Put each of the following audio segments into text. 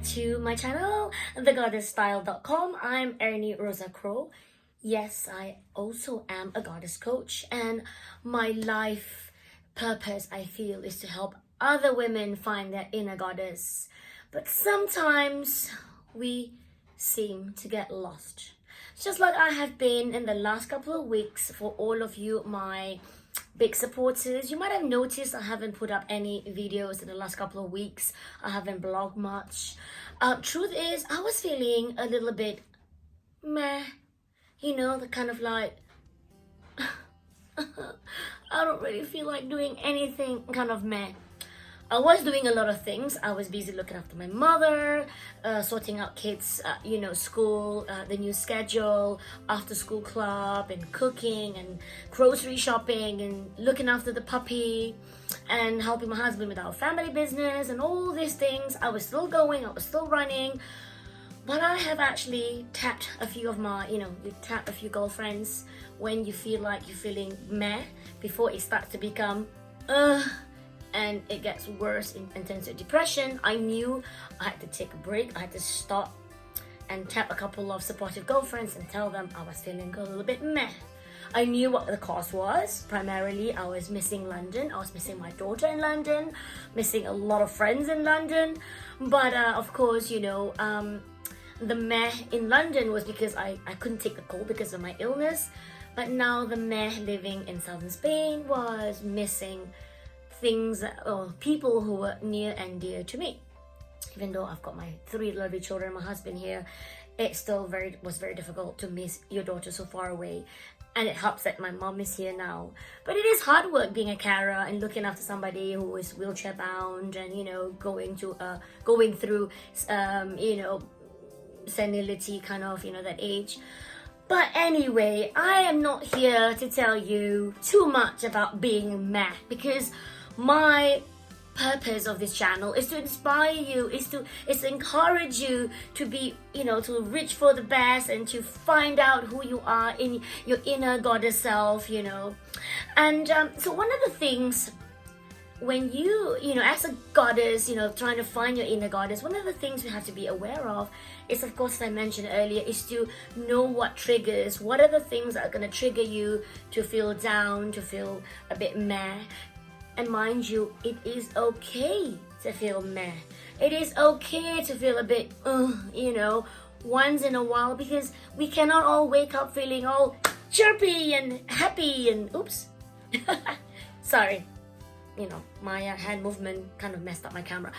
to my channel, TheGoddessStyle.com. I'm Ernie Rosa Crow. Yes, I also am a goddess coach, and my life purpose, I feel, is to help other women find their inner goddess. But sometimes we seem to get lost. Just like I have been in the last couple of weeks. For all of you, my big supporters, you might have noticed I haven't put up any videos in the last couple of weeks. I haven't blogged much. Truth is, I was feeling a little bit meh, you know, the kind of like I don't really feel like doing anything, kind of meh. I was doing a lot of things. I was busy looking after my mother, sorting out kids, school, the new schedule, after school club, and cooking and grocery shopping and looking after the puppy and helping my husband with our family business and all these things. I was still going, I was still running, but I have actually tapped a few of my, you tap a few girlfriends when you feel like you're feeling meh before it starts to become, and it gets worse and turns to depression. I knew I had to take a break. I had to stop and tap a couple of supportive girlfriends and tell them I was feeling a little bit meh. I knew what the cause was. Primarily, I was missing London. I was missing my daughter in London, missing a lot of friends in London. But of course, the meh in London was because I couldn't take the cold because of my illness. But now the meh living in southern Spain was missing things or people who were near and dear to me. Even though I've got my 3 lovely children, my husband here, it still was very difficult to miss your daughter so far away. And it helps that my mom is here now. But it is hard work being a carer and looking after somebody who is wheelchair bound and going through senility, kind of, that age. But anyway, I am not here to tell you too much about being meh, because my purpose of this channel is to inspire you, is to encourage you to be, to reach for the best and to find out who you are in your inner goddess self, And so one of the things when you, as a goddess, trying to find your inner goddess, one of the things we have to be aware of is, of course, as I mentioned earlier, is to know what triggers, what are the things that are going to trigger you to feel down, to feel a bit meh. And mind you, it is okay to feel meh. It is okay to feel a bit, once in a while, because we cannot all wake up feeling all chirpy and happy and oops. Sorry. My hand movement kind of messed up my camera.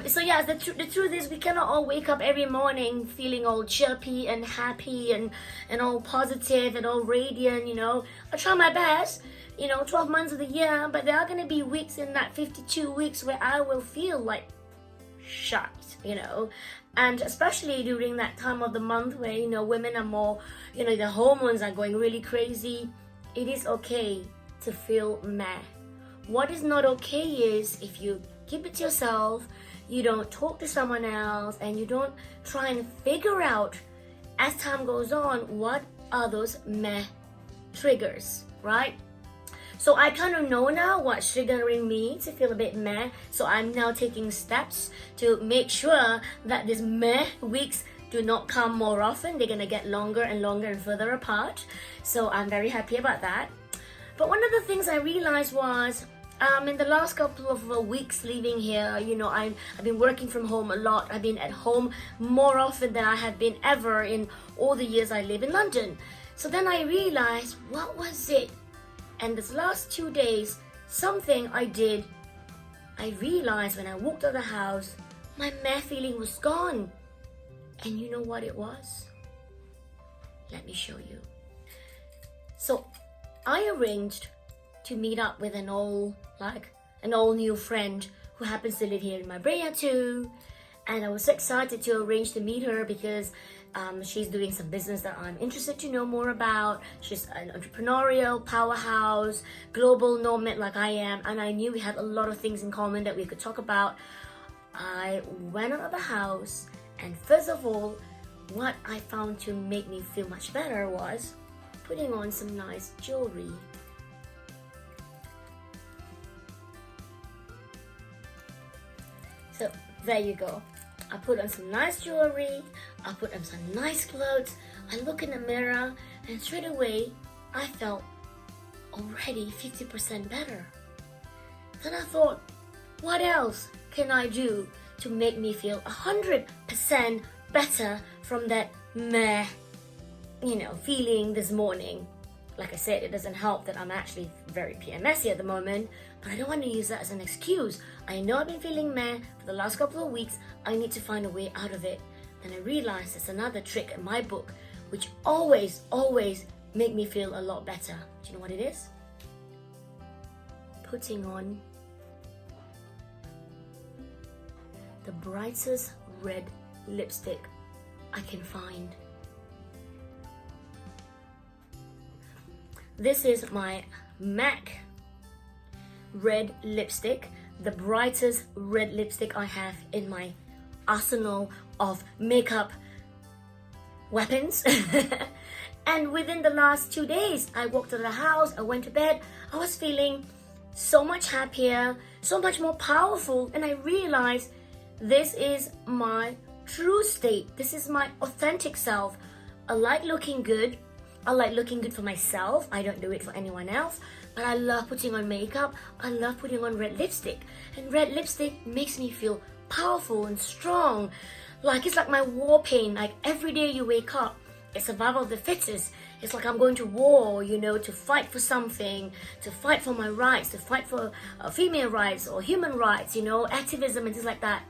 So yeah, the truth is we cannot all wake up every morning feeling all chirpy and happy and all positive and all radiant, I try my best, 12 months of the year, but there are going to be weeks in that 52 weeks where I will feel like shut, and especially during that time of the month where, women are more, the hormones are going really crazy. It is okay to feel meh. What is not okay is if you keep it to yourself, you don't talk to someone else, and you don't try and figure out as time goes on what are those meh triggers, right? So I kind of know now what's triggering me to feel a bit meh. So I'm now taking steps to make sure that these meh weeks do not come more often. They're gonna get longer and longer and further apart. So I'm very happy about that. But one of the things I realized was, in the last couple of weeks leaving here, I've been working from home a lot. I've been at home more often than I have been ever in all the years I live in London. So then I realized, what was it? And this last 2 days, something I did, I realized when I walked out of the house, my meh feeling was gone. And you know what it was? Let me show you. So I arranged to meet up with an all new friend who happens to live here in Marbella too. And I was so excited to arrange to meet her because she's doing some business that I'm interested to know more about. She's an entrepreneurial powerhouse, global nomad like I am, and I knew we had a lot of things in common that we could talk about. I went out of the house, and first of all, what I found to make me feel much better was putting on some nice jewelry. So there you go. I put on some nice jewelry, I put on some nice clothes, I look in the mirror, and straight away, I felt already 50% better. Then I thought, what else can I do to make me feel 100% better from that meh, feeling this morning? Like I said, it doesn't help that I'm actually very PMSy at the moment, but I don't want to use that as an excuse. I know I've been feeling meh for the last couple of weeks. I need to find a way out of it. And I realized it's another trick in my book, which always make me feel a lot better. Do you know what it is? Putting on the brightest red lipstick I can find. This is my MAC red lipstick, the brightest red lipstick I have in my arsenal of makeup weapons. And within the last 2 days, I walked out of the house, I went to bed, I was feeling so much happier, so much more powerful, and I realized this is my true state. This is my authentic self. I like looking good. I like looking good for myself. I don't do it for anyone else, but I love putting on makeup. I love putting on red lipstick, and red lipstick makes me feel powerful and strong. Like it's like my war paint. Like every day you wake up, it's survival of the fittest. It's like I'm going to war, to fight for something, to fight for my rights, to fight for female rights or human rights, activism and things like that.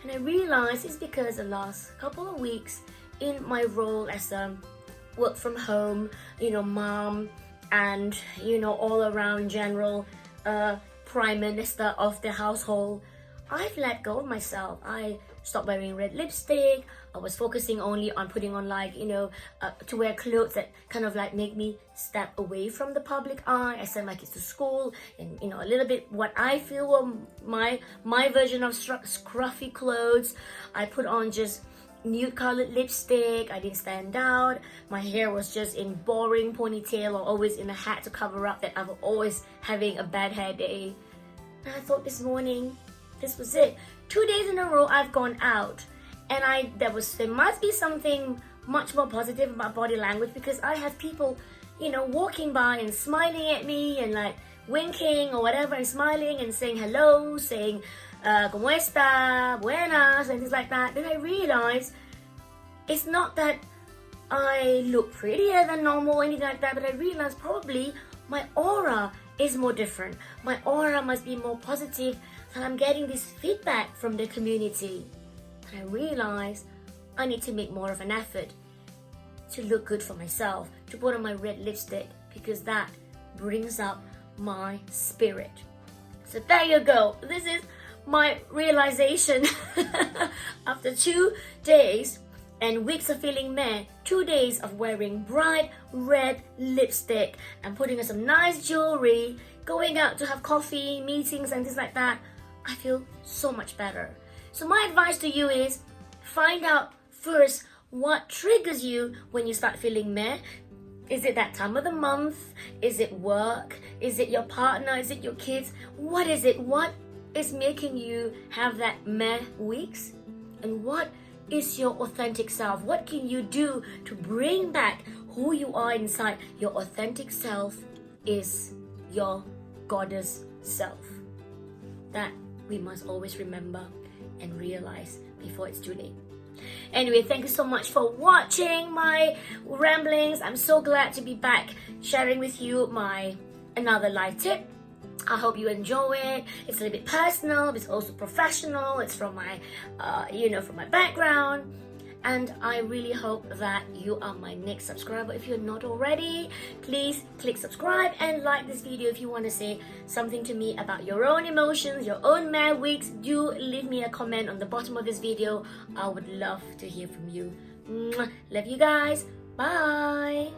And I realized it's because the last couple of weeks in my role as a work from home, mom, and, all around general prime minister of the household, I've let go of myself. I stopped wearing red lipstick. I was focusing only on putting on to wear clothes that kind of like make me step away from the public eye. I sent my kids to school and, a little bit what I feel were my version of scruffy clothes. I put on just nude colored lipstick. I didn't stand out. My hair was just in boring ponytail or always in a hat to cover up that I'm always having a bad hair day. And I thought this morning, this was it. 2 days in a row I've gone out, and there must be something much more positive about body language, because I have people, walking by and smiling at me and like winking or whatever and smiling and saying hello, saying ¿Cómo está? Buenas, and things like that. Then I realized it's not that I look prettier than normal or anything like that, but I realized probably my aura is more different. My aura must be more positive, and I'm getting this feedback from the community. And I realized I need to make more of an effort to look good for myself, to put on my red lipstick, because that brings up my spirit. So there you go. This is my realization after 2 days and weeks of feeling meh, 2 days of wearing bright red lipstick and putting on some nice jewelry, going out to have coffee, meetings and things like that. I feel so much better. So my advice to you is find out first what triggers you when you start feeling meh. Is it that time of the month? Is it work? Is it your partner? Is it your kids? What is it? What is making you have that meh weeks? And what is your authentic self? What can you do to bring back who you are inside? Your authentic self is your goddess self. That we must always remember and realize before it's too late. Anyway, thank you so much for watching my ramblings. I'm so glad to be back sharing with you another life tip. I hope you enjoy it. It's a little bit personal, but it's also professional. It's from my, from my background. And I really hope that you are my next subscriber. If you're not already, please click subscribe and like this video. If you want to say something to me about your own emotions, your own meh weeks, do leave me a comment on the bottom of this video. I would love to hear from you. Mwah. Love you guys. Bye.